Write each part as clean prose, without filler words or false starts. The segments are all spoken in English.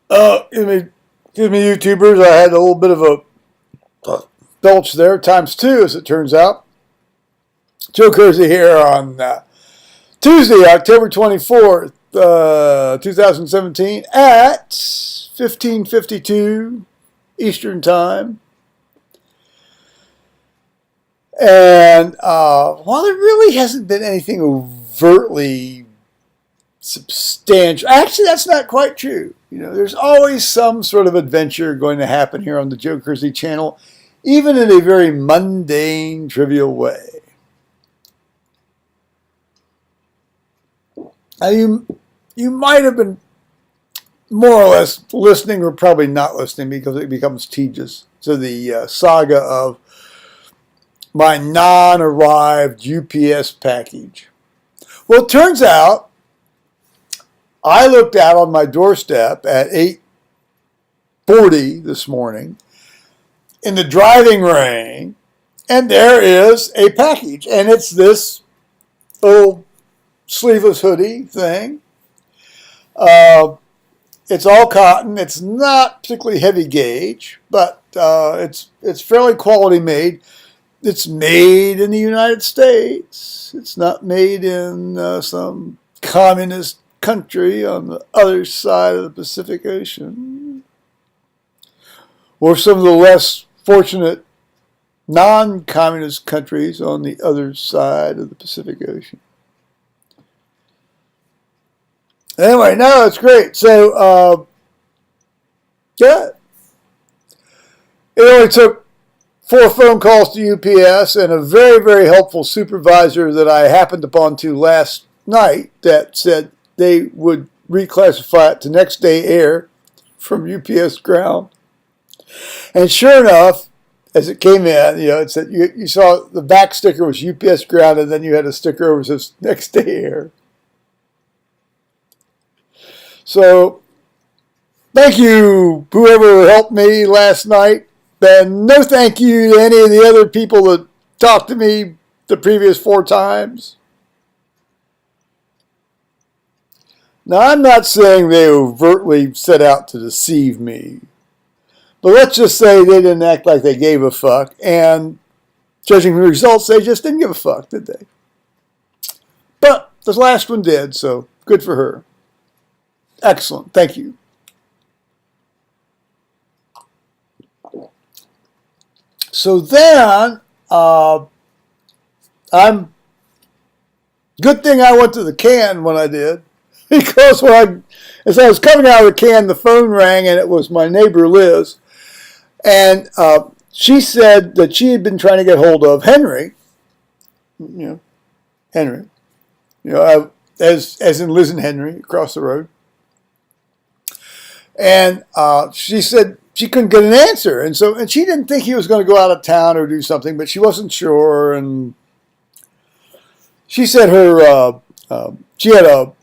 Excuse me, YouTubers. I had a little bit of a belch there, times two, as it turns out. Joe Kersey here on Tuesday, October 24th, 2017 at 15:52 Eastern Time. And while there really hasn't been anything overtly substantial, actually, that's not quite true. There's always some sort of adventure going to happen here on the Joe Kersey channel, even in a very mundane, trivial way. Now, you might have been more or less listening, or probably not listening, because it becomes tedious, to the saga of my non-arrived UPS package. Well, it turns out I looked out on my doorstep at 8:40 this morning in the driving rain, and there is a package, and it's this little sleeveless hoodie thing. It's all cotton. It's not particularly heavy gauge, but it's fairly quality made. It's made in the United States. It's not made in some communist country on the other side of the Pacific Ocean, or some of the less fortunate non-communist countries on the other side of the Pacific Ocean. Anyway, no, it's great. So, yeah, it only took 4 phone calls to UPS and a very, very helpful supervisor that I happened upon to last night that said they would reclassify it to next day air from UPS ground. And sure enough, as it came in, it said you saw the back sticker was UPS ground, and then you had a sticker over that says next day air. So, thank you, whoever helped me last night. And no thank you to any of the other people that talked to me the previous 4 times. Now, I'm not saying they overtly set out to deceive me. But let's just say they didn't act like they gave a fuck. And judging from the results, they just didn't give a fuck, did they? But the last one did, so good for her. Excellent. Thank you. So then, good thing I went to the can when I did, because as I was coming out of the can, the phone rang, and it was my neighbor Liz, and she said that she had been trying to get hold of Henry, Henry, as in Liz and Henry across the road, and she said she couldn't get an answer, and she didn't think he was going to go out of town or do something, but she wasn't sure. And she said she had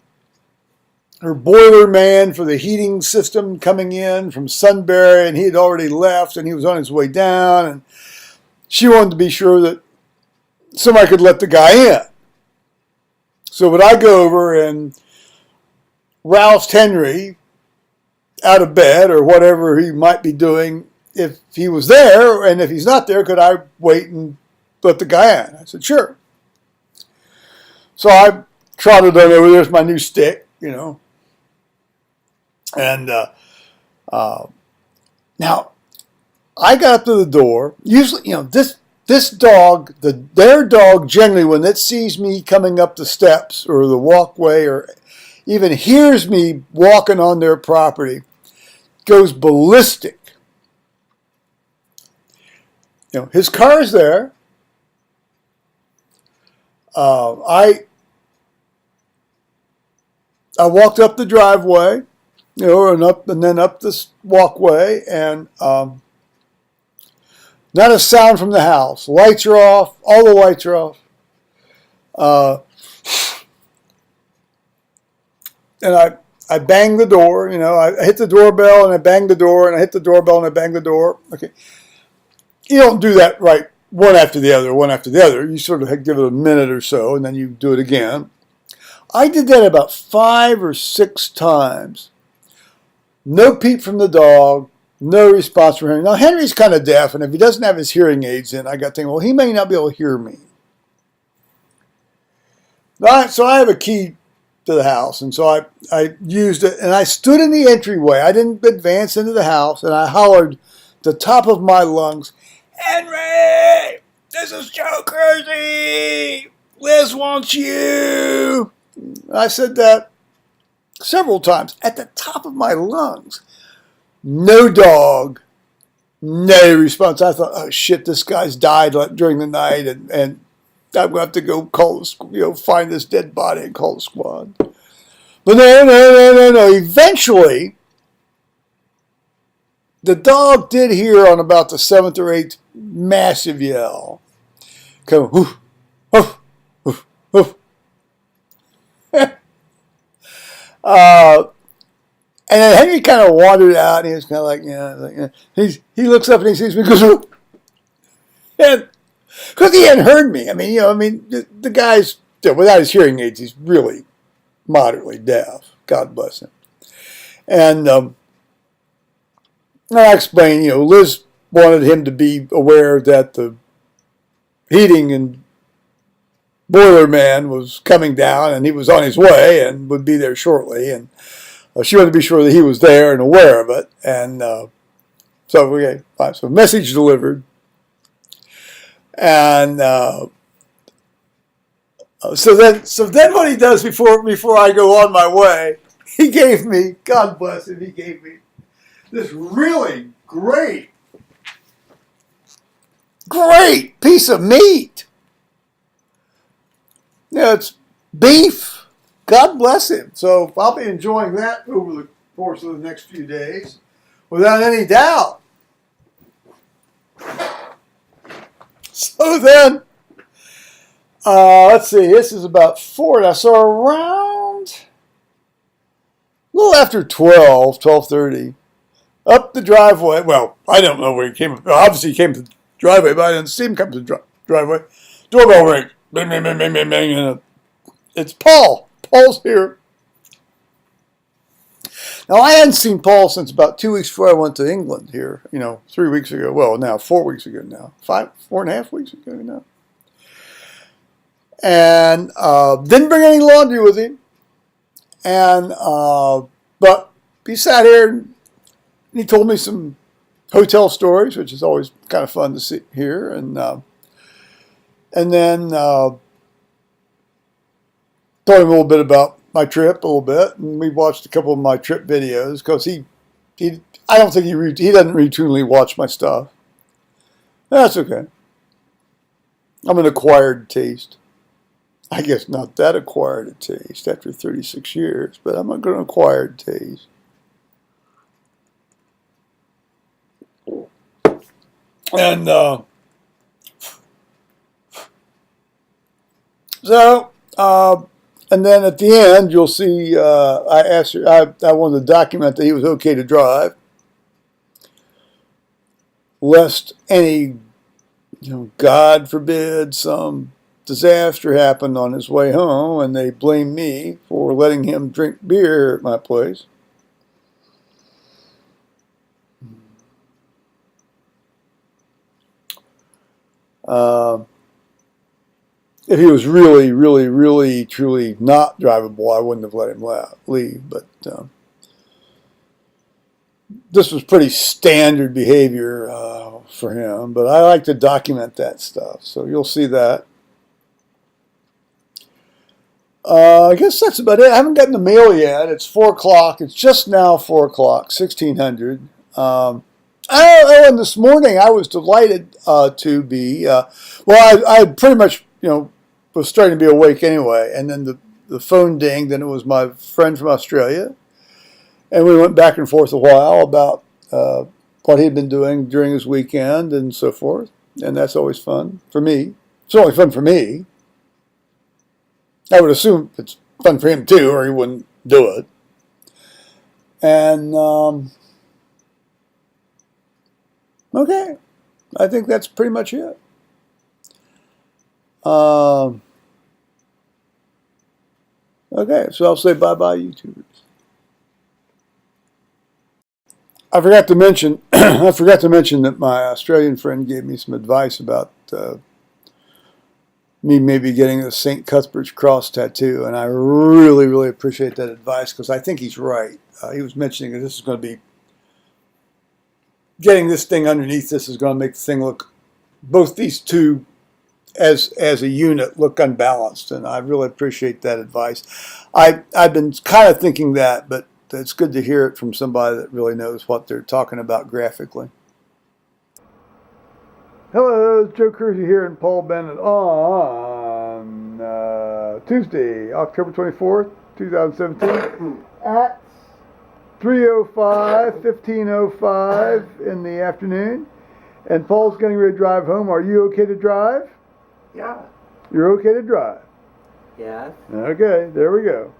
her boiler man for the heating system coming in from Sunbury, and he had already left, and he was on his way down, and she wanted to be sure that somebody could let the guy in. So would I go over and roust Henry out of bed or whatever he might be doing if he was there, and if he's not there, could I wait and let the guy in? I said, sure. So I trotted on over, there's my new stick, and now I got up to the door. Usually, this dog, their dog generally, when it sees me coming up the steps or the walkway or even hears me walking on their property, goes ballistic. His car's there. I walked up the driveway, and then up this walkway, and not a sound from the house. Lights are off. All the lights are off. And I banged the door. I hit the doorbell, and I banged the door, and I hit the doorbell, and I banged the door. Okay. You don't do that right one after the other, one after the other. You sort of give it a minute or so, and then you do it again. I did that about 5 or 6 times. No peep from the dog. No response from him. Now, Henry's kind of deaf, and if he doesn't have his hearing aids in, I got thinking, well, he may not be able to hear me. All right, so I have a key to the house, and so I used it, and I stood in the entryway. I didn't advance into the house, and I hollered the top of my lungs, Henry, this is Joe Kersey. Liz wants you. I said that several times at the top of my lungs. No dog, no response. I thought, oh shit, this guy's died during the night, and I'm going to have to go call find this dead body and call the squad. But no. Eventually, the dog did hear on about the seventh or eighth massive yell. Come, woof, woof, woof, woof. And then Henry kind of wandered out, and he was kind of like, he looks up and he sees me, goes, and because he hadn't heard me. The guy's, without his hearing aids, he's really moderately deaf. God bless him. And I explained, Liz wanted him to be aware that the heating and boiler man was coming down, and he was on his way and would be there shortly, and she wanted to be sure that he was there and aware of it. And so message delivered. And so then what he does before I go on my way, he gave me, God bless him, he gave me this really great piece of meat. It's beef. God bless him. So I'll be enjoying that over the course of the next few days, without any doubt. So then, let's see, this is about 4 now. So around a little after 12:30, up the driveway. Well, I don't know where he came. Obviously, he came to the driveway, but I didn't see him come to the driveway. Doorbell rings. Bing, bing, bing, bing, bing, bing. And it's Paul. Paul's here. Now, I hadn't seen Paul since about 2 weeks before I went to England here, 3 weeks ago. Well, now 4 weeks ago now. 4.5 weeks ago now. And didn't bring any laundry with him. And but he sat here and he told me some hotel stories, which is always kind of fun to hear. And then told him a little bit about my trip, and we watched a couple of my trip videos because I don't think he doesn't routinely watch my stuff. That's okay. I'm an acquired taste. I guess not that acquired a taste after 36 years, but I'm an acquired taste. And and then at the end, you'll see, I asked her, I wanted to document that he was okay to drive, lest any, God forbid, some disaster happened on his way home, and they blame me for letting him drink beer at my place. If he was really, really, really, truly not drivable, I wouldn't have let him leave. But this was pretty standard behavior for him. But I like to document that stuff, so you'll see that. I guess that's about it. I haven't gotten the mail yet. It's 4 o'clock. It's just now 4 o'clock, 1600. And this morning I was delighted to be, I pretty much, was starting to be awake anyway. And then the phone dinged, and it was my friend from Australia. And we went back and forth a while about what he'd been doing during his weekend and so forth. And that's always fun for me. It's only fun for me. I would assume it's fun for him too, or he wouldn't do it. And okay, I think that's pretty much it. Okay, so I'll say bye-bye, YouTubers. I forgot to mention I forgot to mention that my Australian friend gave me some advice about me maybe getting a St. Cuthbert's cross tattoo, and I really, really appreciate that advice because I think he's right. He was mentioning that this is going to be getting this thing underneath. This is going to make the thing look, both these two as a unit, look unbalanced, and I really appreciate that advice. I've been kind of thinking that, but it's good to hear it from somebody that really knows what they're talking about graphically. Hello, it's Joe Kersey here and Paul Bennett on Tuesday, October 24th, 2017 at 15:05 in the afternoon. And Paul's getting ready to drive home. Are you okay to drive? Yeah. You're okay to drive? Yes. Okay, there we go.